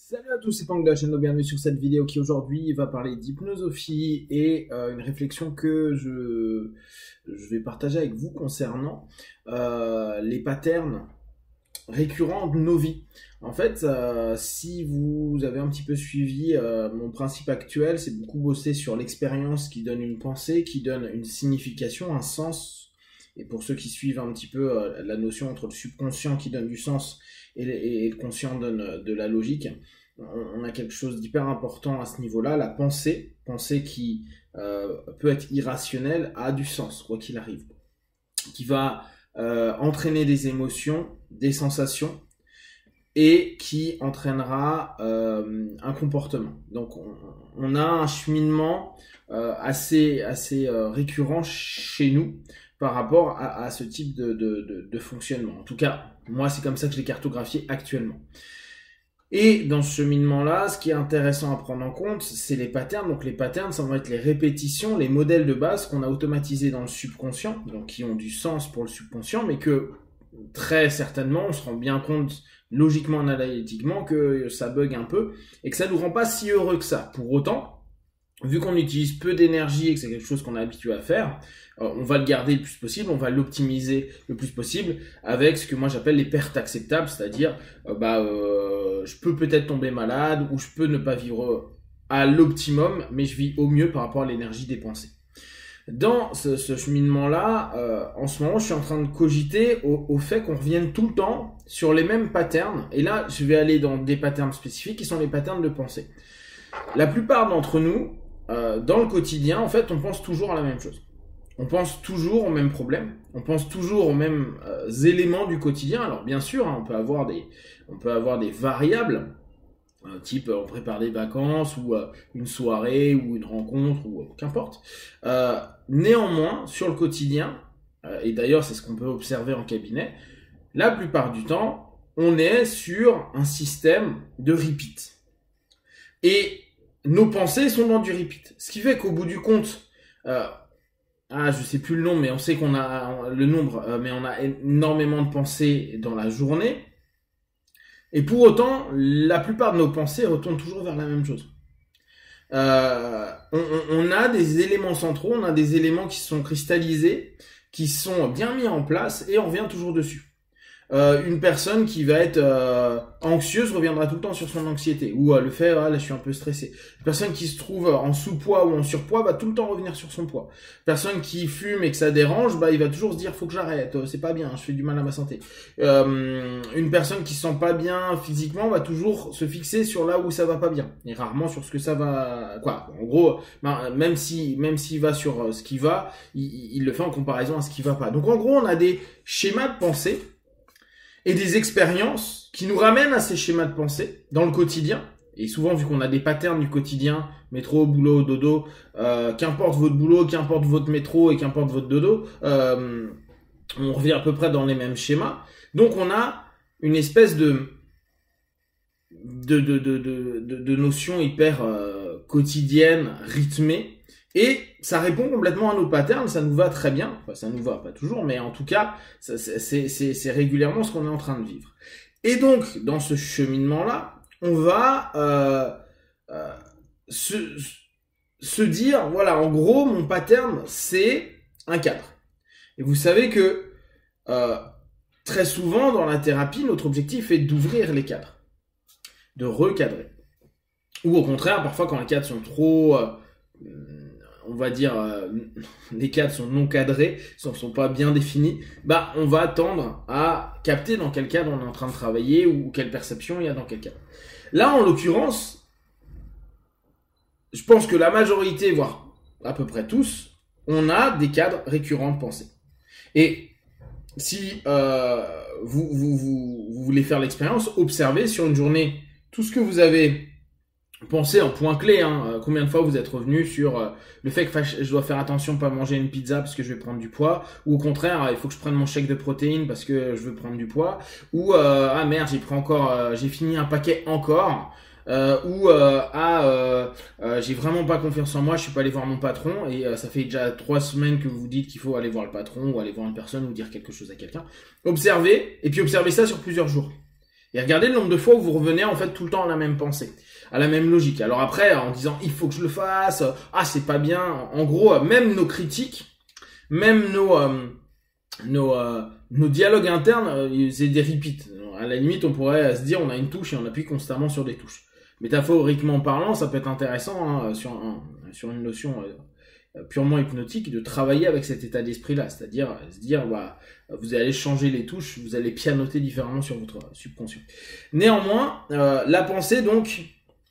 Salut à tous, c'est Pang de la chaîne de bienvenue sur cette vidéo qui aujourd'hui va parler d'hypnosophie et une réflexion que je vais partager avec vous concernant les patterns récurrents de nos vies. En fait, si vous avez un petit peu suivi mon principe actuel, c'est beaucoup bosser sur l'expérience qui donne une pensée, qui donne une signification, un sens. Et pour ceux qui suivent un petit peu la notion entre le subconscient qui donne du sens et le conscient donne de la logique, on a quelque chose d'hyper important à ce niveau-là. La pensée qui peut être irrationnelle, a du sens, quoi qu'il arrive, qui va entraîner des émotions, des sensations, et qui entraînera un comportement. Donc on a un cheminement assez récurrent chez nous par rapport à ce type de fonctionnement. En tout cas, moi c'est comme ça que je l'ai cartographié actuellement. Et dans ce cheminement-là, ce qui est intéressant à prendre en compte, c'est les patterns. Donc les patterns, ça va être les répétitions, les modèles de base qu'on a automatisés dans le subconscient, donc qui ont du sens pour le subconscient, mais que très certainement, on se rend bien compte logiquement, analytiquement, que ça bug un peu, et que ça nous rend pas si heureux que ça. Pour autant, vu qu'on utilise peu d'énergie et que c'est quelque chose qu'on est habitué à faire, on va le garder le plus possible, on va l'optimiser le plus possible avec ce que moi j'appelle les pertes acceptables, c'est-à-dire je peux peut-être tomber malade ou je peux ne pas vivre à l'optimum, mais je vis au mieux par rapport à l'énergie dépensée. Dans ce cheminement-là, en ce moment, je suis en train de cogiter au fait qu'on revienne tout le temps sur les mêmes patterns, et là, je vais aller dans des patterns spécifiques qui sont les patterns de pensée. La plupart d'entre nous, dans le quotidien, en fait, on pense toujours à la même chose. On pense toujours aux mêmes problèmes, on pense toujours aux mêmes éléments du quotidien. Alors bien sûr, hein, on peut avoir des variables, type on prépare des vacances ou une soirée ou une rencontre ou qu'importe. Néanmoins, sur le quotidien, et d'ailleurs c'est ce qu'on peut observer en cabinet, la plupart du temps, on est sur un système de repeat. Et nos pensées sont dans du repeat. Ce qui fait qu'au bout du compte, je sais plus le nom, mais on sait qu'on a le nombre, mais on a énormément de pensées dans la journée. Et pour autant, la plupart de nos pensées retournent toujours vers la même chose. On a des éléments centraux, on a des éléments qui sont cristallisés, qui sont bien mis en place, et on revient toujours dessus. Une personne qui va être anxieuse reviendra tout le temps sur son anxiété, ou le fait là je suis un peu stressé. Une personne qui se trouve en sous-poids ou en surpoids va tout le temps revenir sur son poids. Personne qui fume et que ça dérange, il va toujours se dire faut que j'arrête, c'est pas bien, je fais du mal à ma santé. Une personne qui se sent pas bien physiquement va toujours se fixer sur là où ça va pas bien, et rarement sur ce que ça va, quoi. En gros, même s'il va sur ce qui va, il le fait en comparaison à ce qui va pas. Donc en gros, on a des schémas de pensée et des expériences qui nous ramènent à ces schémas de pensée dans le quotidien. Et souvent, vu qu'on a des patterns du quotidien, métro, boulot, dodo, qu'importe votre boulot, qu'importe votre métro et qu'importe votre dodo, on revient à peu près dans les mêmes schémas. Donc on a une espèce de notion hyper quotidienne, rythmée, et ça répond complètement à nos patterns, ça nous va très bien, enfin ça nous va pas toujours, mais en tout cas c'est régulièrement ce qu'on est en train de vivre. Et donc dans ce cheminement-là, on va se dire, voilà, en gros mon pattern c'est un cadre. Et vous savez que très souvent dans la thérapie, notre objectif est d'ouvrir les cadres, de recadrer. Ou au contraire, parfois quand les cadres sont trop on va dire les cadres sont non cadrés, sont pas bien définis, on va tendre à capter dans quel cadre on est en train de travailler ou quelle perception il y a dans quel cadre. Là, en l'occurrence, je pense que la majorité, voire à peu près tous, on a des cadres récurrents de pensée. Et si vous voulez faire l'expérience, observez sur une journée tout ce que vous avez pensez en point clé, combien de fois vous êtes revenu sur le fait que je dois faire attention de pas manger une pizza parce que je vais prendre du poids, ou au contraire il faut que je prenne mon chèque de protéines parce que je veux prendre du poids, ou merde j'ai fini un paquet encore, j'ai vraiment pas confiance en moi, je suis pas allé voir mon patron, et ça fait déjà 3 semaines que vous vous dites qu'il faut aller voir le patron ou aller voir une personne ou dire quelque chose à quelqu'un. Observez, et puis observez ça sur plusieurs jours. Et regardez le nombre de fois où vous revenez en fait tout le temps à la même pensée, à la même logique. Alors après, en disant il faut que je le fasse, ah c'est pas bien. En gros, même nos critiques, même nos dialogues internes, c'est des repeats. À la limite, on pourrait se dire on a une touche et on appuie constamment sur des touches. Métaphoriquement parlant, ça peut être intéressant hein, sur une notion purement hypnotique de travailler avec cet état d'esprit-là, c'est-à-dire se dire bah, vous allez changer les touches, vous allez pianoter différemment sur votre subconscient. Néanmoins, la pensée donc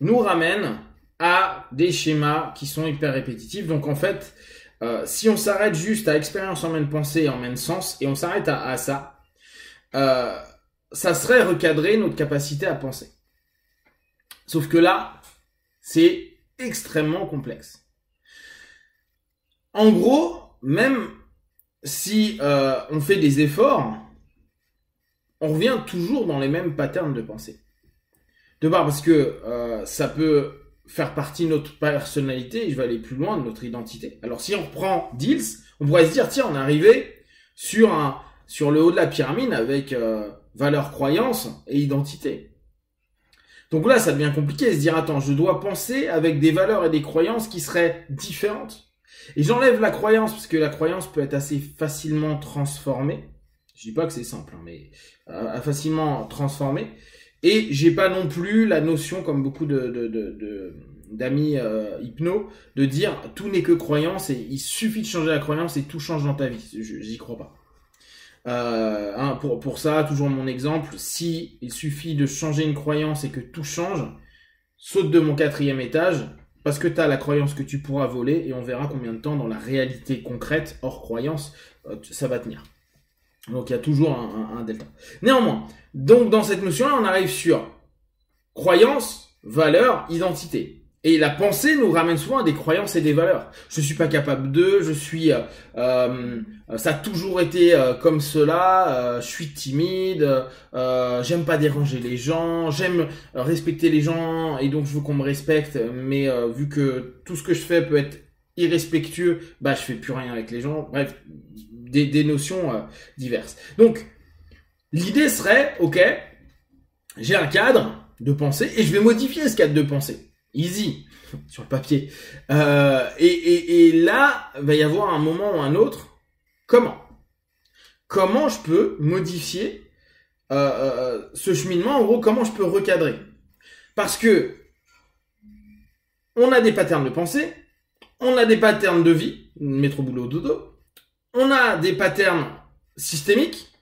nous ramène à des schémas qui sont hyper répétitifs. Donc en fait, si on s'arrête juste à expérience emmène pensée et emmène sens, et on s'arrête à ça, ça serait recadrer notre capacité à penser. Sauf que là, c'est extrêmement complexe. En gros, même si on fait des efforts, on revient toujours dans les mêmes patterns de pensée. De part parce que ça peut faire partie de notre personnalité, et je vais aller plus loin, de notre identité. Alors si on reprend Deals, on pourrait se dire, tiens, on est arrivé sur le haut de la pyramide avec valeurs, croyances et identité. Donc là, ça devient compliqué de se dire, attends, je dois penser avec des valeurs et des croyances qui seraient différentes. Et j'enlève la croyance, parce que la croyance peut être assez facilement transformée. Je dis pas que c'est simple, hein, mais facilement transformée. Et j'ai pas non plus la notion, comme beaucoup d'amis hypno, de dire tout n'est que croyance et il suffit de changer la croyance et tout change dans ta vie. J'y crois pas. Pour ça, toujours mon exemple, si il suffit de changer une croyance et que tout change, saute de mon 4e étage, parce que tu as la croyance que tu pourras voler et on verra combien de temps dans la réalité concrète, hors croyance, ça va tenir. Donc il y a toujours un delta. Néanmoins, donc dans cette notion-là, on arrive sur croyance, valeur, identité. Et la pensée nous ramène souvent à des croyances et des valeurs. Je suis pas capable de, ça a toujours été comme cela, je suis timide, j'aime pas déranger les gens, j'aime respecter les gens et donc je veux qu'on me respecte, mais vu que tout ce que je fais peut être irrespectueux, bah je fais plus rien avec les gens. Bref, des notions diverses. Donc l'idée serait, ok, j'ai un cadre de pensée et je vais modifier ce cadre de pensée. Easy, sur le papier. Et là, il va y avoir un moment ou un autre. Comment je peux modifier ce cheminement? En gros, comment je peux recadrer? Parce que on a des patterns de pensée, on a des patterns de vie, métro boulot dodo, on a des patterns systémiques.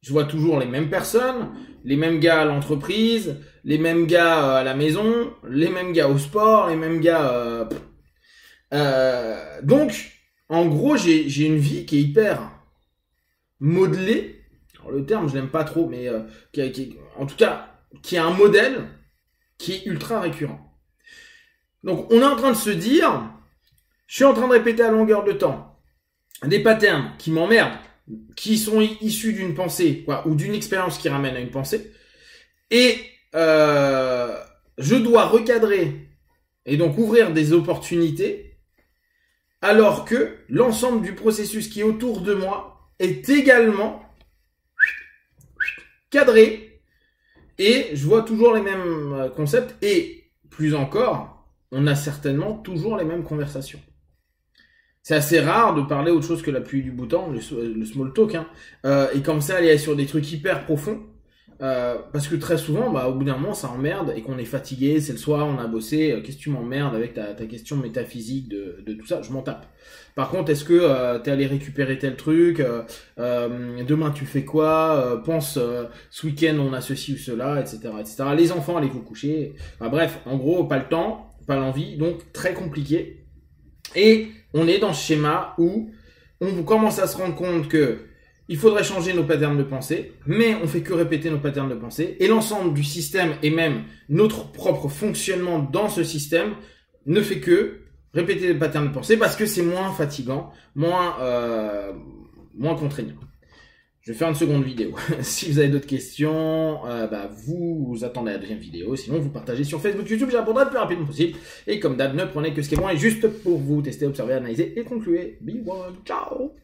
Je vois toujours les mêmes personnes, les mêmes gars à l'entreprise, les mêmes gars à la maison, les mêmes gars au sport, les mêmes gars... Donc, en gros, j'ai une vie qui est hyper modelée. Alors, le terme, je l'aime pas trop, mais en tout cas, qui a un modèle qui est ultra récurrent. Donc, on est en train de se dire, je suis en train de répéter à longueur de temps des patterns qui m'emmerdent, qui sont issus d'une pensée, quoi, ou d'une expérience qui ramène à une pensée, et je dois recadrer et donc ouvrir des opportunités, alors que l'ensemble du processus qui est autour de moi est également cadré, et je vois toujours les mêmes concepts, et plus encore, on a certainement toujours les mêmes conversations. C'est assez rare de parler autre chose que la pluie du beau temps, le small talk, hein, et comme ça aller sur des trucs hyper profonds, parce que très souvent, bah, au bout d'un moment, ça emmerde et qu'on est fatigué, c'est le soir, on a bossé, qu'est-ce que tu m'emmerdes avec ta question métaphysique de tout ça, je m'en tape. Par contre, est-ce que t'es allé récupérer tel truc, demain tu fais quoi, pense ce week-end on a ceci ou cela, etc., etc. Les enfants, allez vous coucher. Enfin, bref, en gros, pas le temps, pas l'envie, donc très compliqué. Et on est dans ce schéma où on commence à se rendre compte que il faudrait changer nos patterns de pensée, mais on fait que répéter nos patterns de pensée, et l'ensemble du système et même notre propre fonctionnement dans ce système ne fait que répéter les patterns de pensée parce que c'est moins fatigant, moins contraignant. Je vais faire une seconde vidéo. Si vous avez d'autres questions, vous attendez la deuxième vidéo. Sinon, vous partagez sur Facebook, YouTube, j'y répondrai le plus rapidement possible. Et comme d'hab, ne prenez que ce qui est bon et juste pour vous tester, observer, analyser et conclure. Big one, ciao!